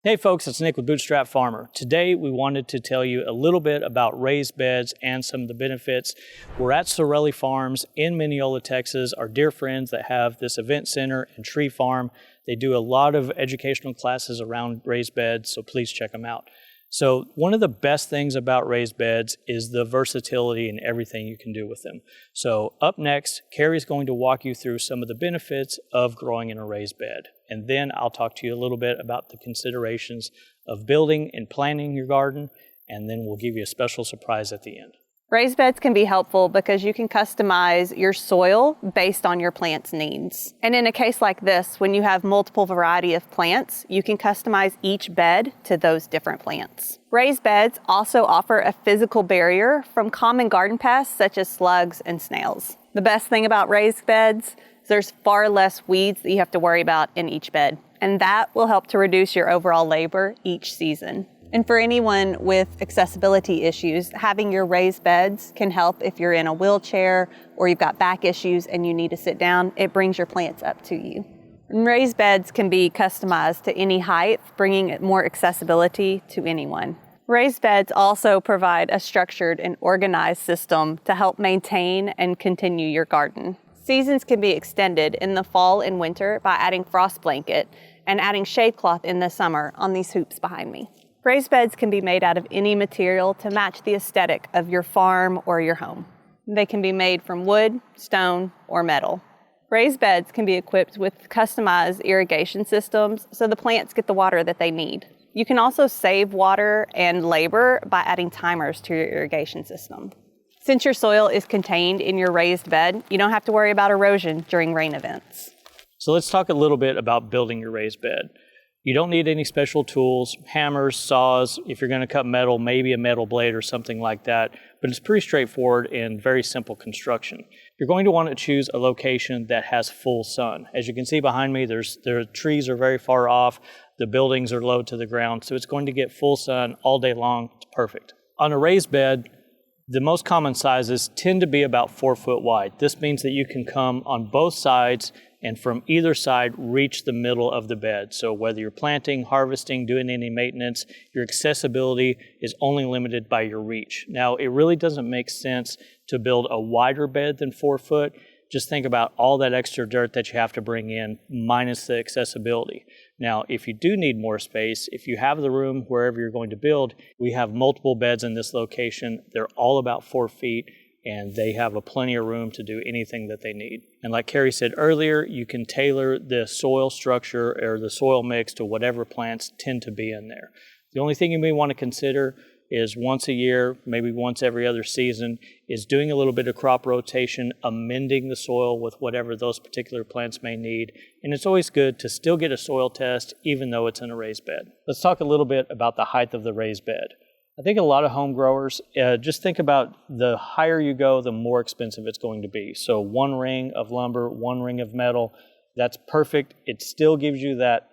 Hey folks, it's Nick with Bootstrap Farmer. Today we wanted to tell you a little bit about raised beds and some of the benefits. We're at Trellises Farms in Mineola, Texas, our dear friends that have this event center and tree farm. They do a lot of educational classes around raised beds, so please check them out. So one of the best things about raised beds is the versatility and everything you can do with them. So up next, Kari's going to walk you through some of the benefits of growing in a raised bed. And then I'll talk to you a little bit about the considerations of building and planting your garden, and then we'll give you a special surprise at the end. Raised beds can be helpful because you can customize your soil based on your plant's needs. And in a case like this, when you have multiple variety of plants, you can customize each bed to those different plants. Raised beds also offer a physical barrier from common garden pests such as slugs and snails. The best thing about raised beds is there's far less weeds that you have to worry about in each bed, and that will help to reduce your overall labor each season. And for anyone with accessibility issues, having your raised beds can help if you're in a wheelchair or you've got back issues and you need to sit down. It brings your plants up to you. And raised beds can be customized to any height, bringing more accessibility to anyone. Raised beds also provide a structured and organized system to help maintain and continue your garden. Seasons can be extended in the fall and winter by adding frost blanket and adding shade cloth in the summer on these hoops behind me. Raised beds can be made out of any material to match the aesthetic of your farm or your home. They can be made from wood, stone, or metal. Raised beds can be equipped with customized irrigation systems so the plants get the water that they need. You can also save water and labor by adding timers to your irrigation system. Since your soil is contained in your raised bed, you don't have to worry about erosion during rain events. So let's talk a little bit about building your raised bed. You don't need any special tools, hammers, saws. If you're going to cut metal, maybe a metal blade or something like that. But it's pretty straightforward and very simple construction. You're going to want to choose a location that has full sun. As you can see behind me, the trees are very far off. The buildings are low to the ground, so it's going to get full sun all day long. It's perfect. On a raised bed, the most common sizes tend to be about 4 foot wide. This means that you can come on both sides and from either side reach the middle of the bed. So whether you're planting, harvesting, doing any maintenance, your accessibility is only limited by your reach. Now, it really doesn't make sense to build a wider bed than 4 foot. Just think about all that extra dirt that you have to bring in minus the accessibility. Now, if you do need more space, if you have the room wherever you're going to build, we have multiple beds in this location. They're all about 4 feet. And they have plenty of room to do anything that they need. And like Kari said earlier, you can tailor the soil structure or the soil mix to whatever plants tend to be in there. The only thing you may want to consider is once a year, maybe once every other season, is doing a little bit of crop rotation, amending the soil with whatever those particular plants may need. And it's always good to still get a soil test, even though it's in a raised bed. Let's talk a little bit about the height of the raised bed. I think a lot of home growers, just think about the higher you go, the more expensive it's going to be. So 1 ring of lumber, 1 ring of metal, that's perfect. It still gives you that,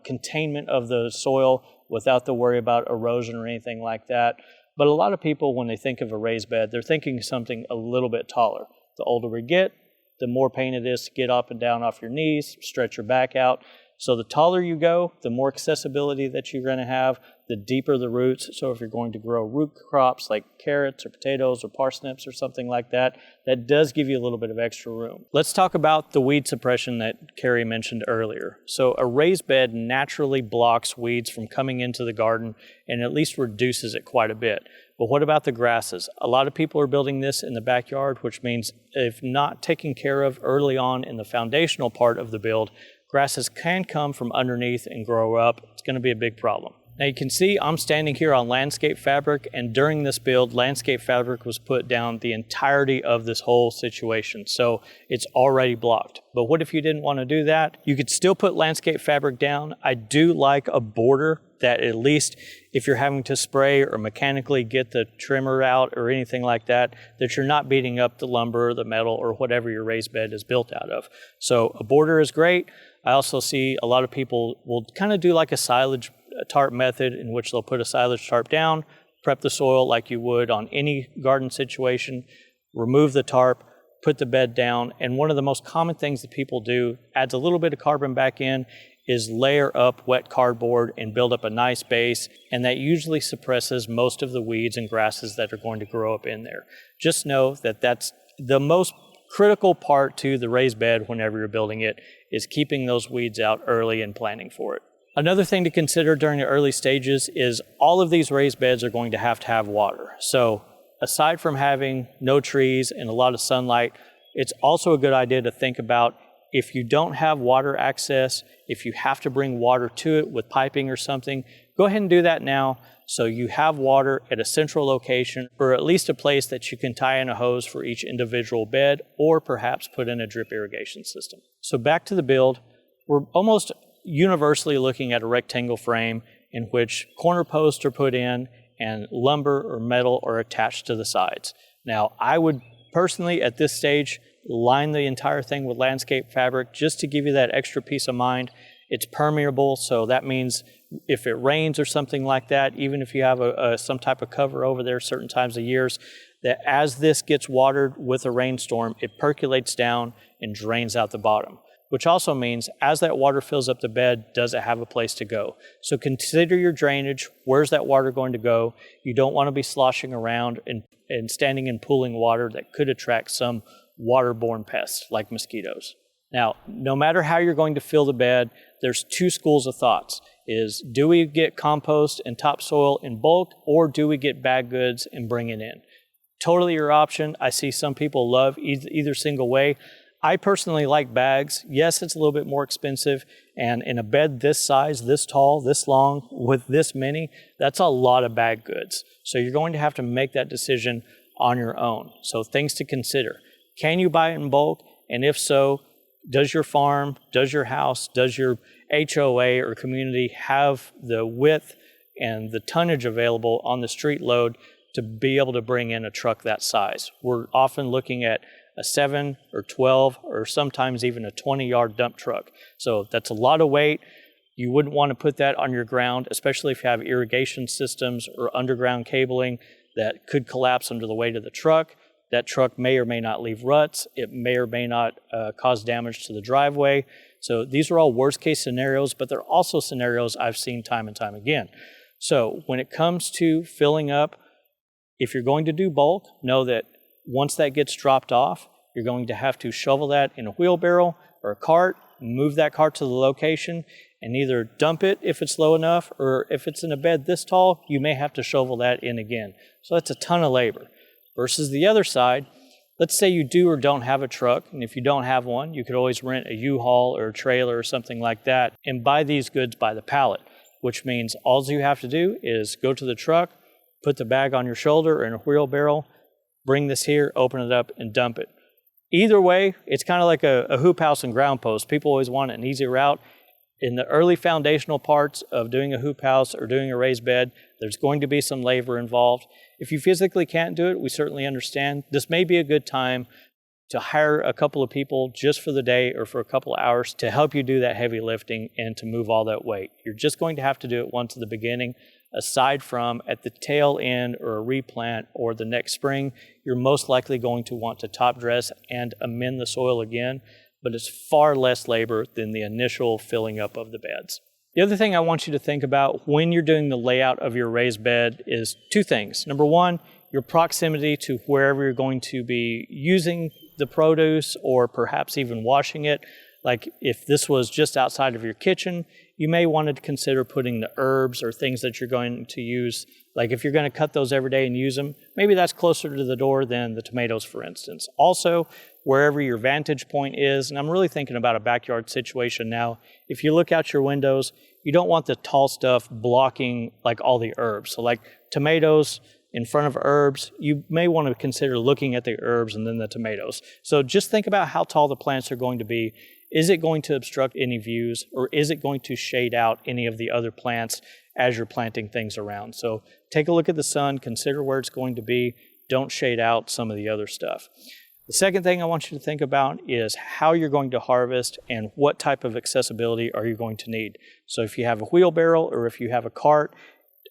containment of the soil without the worry about erosion or anything like that. But a lot of people, when they think of a raised bed, they're thinking something a little bit taller. The older we get, the more pain it is to get up and down off your knees, stretch your back out. So the taller you go, the more accessibility that you're going to have, the deeper the roots. So if you're going to grow root crops like carrots or potatoes or parsnips or something like that, that does give you a little bit of extra room. Let's talk about the weed suppression that Kari mentioned earlier. So a raised bed naturally blocks weeds from coming into the garden and at least reduces it quite a bit. But what about the grasses? A lot of people are building this in the backyard, which means if not taken care of early on in the foundational part of the build, grasses can come from underneath and grow up. It's going to be a big problem. Now you can see I'm standing here on landscape fabric, and during this build, landscape fabric was put down the entirety of this whole situation. So it's already blocked. But what if you didn't want to do that? You could still put landscape fabric down. I do like a border that at least if you're having to spray or mechanically get the trimmer out or anything like that, that you're not beating up the lumber, the metal, or whatever your raised bed is built out of. So a border is great. I also see a lot of people will kind of do like a silage tarp method in which they'll put a silage tarp down, prep the soil like you would on any garden situation, remove the tarp, put the bed down, and one of the most common things that people do, adds a little bit of carbon back in, is layer up wet cardboard and build up a nice base, and that usually suppresses most of the weeds and grasses that are going to grow up in there. Just know that that's the most critical part to the raised bed whenever you're building it, is keeping those weeds out early and planning for it. Another thing to consider during the early stages is all of these raised beds are going to have water. So aside from having no trees and a lot of sunlight, it's also a good idea to think about if you don't have water access, if you have to bring water to it with piping or something, go ahead and do that now so you have water at a central location, or at least a place that you can tie in a hose for each individual bed, or perhaps put in a drip irrigation system. So back to the build, we're almost universally looking at a rectangle frame in which corner posts are put in and lumber or metal are attached to the sides. Now, I would personally, at this stage, line the entire thing with landscape fabric just to give you that extra peace of mind. It's permeable, so that means if it rains or something like that, even if you have some type of cover over there certain times of years, that as this gets watered with a rainstorm, it percolates down and drains out the bottom. Which also means as that water fills up the bed, does it have a place to go? So consider your drainage. Where's that water going to go? You don't want to be sloshing around and standing in pooling water that could attract some waterborne pests like mosquitoes. Now, no matter how you're going to fill the bed, there's two schools of thoughts. Is do we get compost and topsoil in bulk, or do we get bag goods and bring it in? Totally your option. I see some people love either single way. I personally like bags. Yes, it's a little bit more expensive, and in a bed this size, this tall, this long, with this many, that's a lot of bag goods. So you're going to have to make that decision on your own. So things to consider. Can you buy it in bulk? And if so, does your farm, does your house, does your HOA or community have the width and the tonnage available on the street load to be able to bring in a truck that size? We're often looking at a 7 or 12 or sometimes even a 20-yard dump truck. So that's a lot of weight. You wouldn't want to put that on your ground, especially if you have irrigation systems or underground cabling that could collapse under the weight of the truck. That truck may or may not leave ruts. It may or may not cause damage to the driveway. So these are all worst case scenarios, but they're also scenarios I've seen time and time again. So when it comes to filling up, if you're going to do bulk, know that once that gets dropped off, you're going to have to shovel that in a wheelbarrow or a cart, move that cart to the location, and either dump it if it's low enough, or if it's in a bed this tall, you may have to shovel that in again. So that's a ton of labor. Versus the other side, let's say you do or don't have a truck, and if you don't have one, you could always rent a U-Haul or a trailer or something like that and buy these goods by the pallet, which means all you have to do is go to the truck, put the bag on your shoulder or in a wheelbarrow, bring this here, open it up, and dump it. Either way, it's kind of like a hoop house and ground post. People always want an easy route. In the early foundational parts of doing a hoop house or doing a raised bed, there's going to be some labor involved. If you physically can't do it, we certainly understand. This may be a good time to hire a couple of people just for the day or for a couple of hours to help you do that heavy lifting and to move all that weight. You're just going to have to do it once at the beginning. Aside from at the tail end or a replant or the next spring, you're most likely going to want to top dress and amend the soil again, but it's far less labor than the initial filling up of the beds. The other thing I want you to think about when you're doing the layout of your raised bed is two things. Number one, your proximity to wherever you're going to be using the produce or perhaps even washing it. Like if this was just outside of your kitchen, you may want to consider putting the herbs or things that you're going to use. Like if you're going to cut those every day and use them, maybe that's closer to the door than the tomatoes, for instance. Also, wherever your vantage point is, and I'm really thinking about a backyard situation now, if you look out your windows, you don't want the tall stuff blocking like all the herbs. So like tomatoes in front of herbs, you may want to consider looking at the herbs and then the tomatoes. So just think about how tall the plants are going to be. Is it going to obstruct any views, or is it going to shade out any of the other plants as you're planting things around? So take a look at the sun, consider where it's going to be. Don't shade out some of the other stuff. The second thing I want you to think about is how you're going to harvest and what type of accessibility are you going to need. So if you have a wheelbarrow or if you have a cart,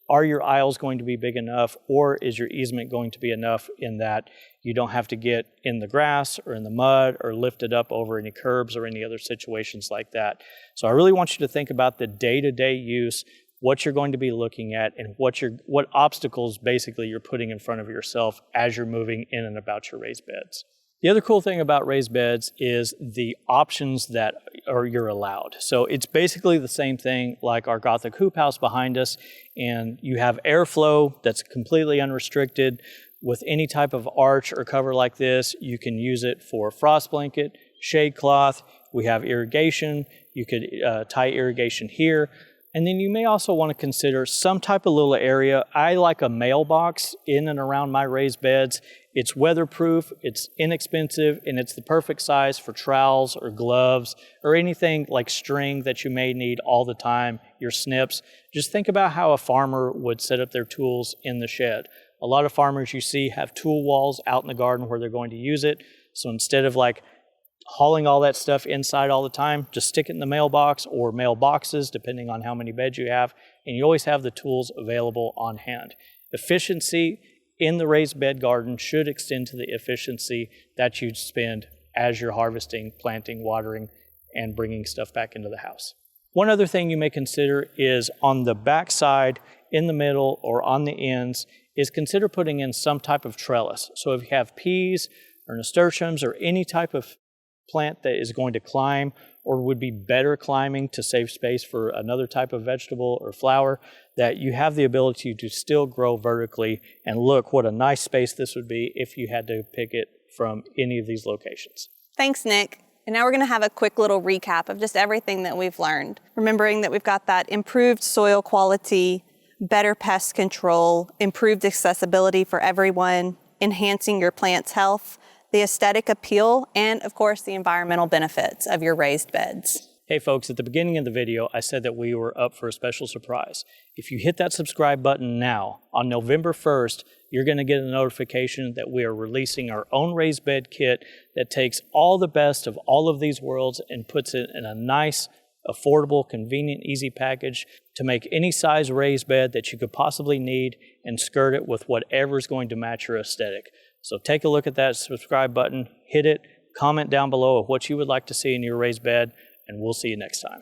Are your aisles going to be big enough, or is your easement going to be enough in that you don't have to get in the grass or in the mud or lift it up over any curbs or any other situations like that? So I really want you to think about the day-to-day use, what you're going to be looking at, and what obstacles basically you're putting in front of yourself as you're moving in and about your raised beds. The other cool thing about raised beds is the options that you're allowed. So it's basically the same thing like our Gothic hoop house behind us, and you have airflow that's completely unrestricted. With any type of arch or cover like this, you can use it for frost blanket, shade cloth. We have irrigation. You could tie irrigation here. And then you may also want to consider some type of little area. I like a mailbox in and around my raised beds. It's weatherproof, it's inexpensive, and it's the perfect size for trowels or gloves or anything like string that you may need all the time, your snips. Just think about how a farmer would set up their tools in the shed. A lot of farmers you see have tool walls out in the garden where they're going to use it. So instead of like hauling all that stuff inside all the time, just stick it in the mailbox or mailboxes, depending on how many beds you have, and you always have the tools available on hand. Efficiency in the raised bed garden should extend to the efficiency that you'd spend as you're harvesting, planting, watering, and bringing stuff back into the house. One other thing you may consider is on the back side, in the middle, or on the ends, is consider putting in some type of trellis. So if you have peas or nasturtiums or any type of plant that is going to climb or would be better climbing to save space for another type of vegetable or flower, that you have the ability to still grow vertically. And look what a nice space this would be if you had to pick it from any of these locations. Thanks, Nick. And now we're going to have a quick little recap of just everything that we've learned. Remembering that we've got that improved soil quality, better pest control, improved accessibility for everyone, enhancing your plant's health, the aesthetic appeal, and of course the environmental benefits of your raised beds. Hey folks, at the beginning of the video, I said that we were up for a special surprise. If you hit that subscribe button now, on November 1st, you're going to get a notification that we are releasing our own raised bed kit that takes all the best of all of these worlds and puts it in a nice, affordable, convenient, easy package to make any size raised bed that you could possibly need and skirt it with whatever is going to match your aesthetic. So take a look at that subscribe button, hit it, comment down below of what you would like to see in your raised bed, and we'll see you next time.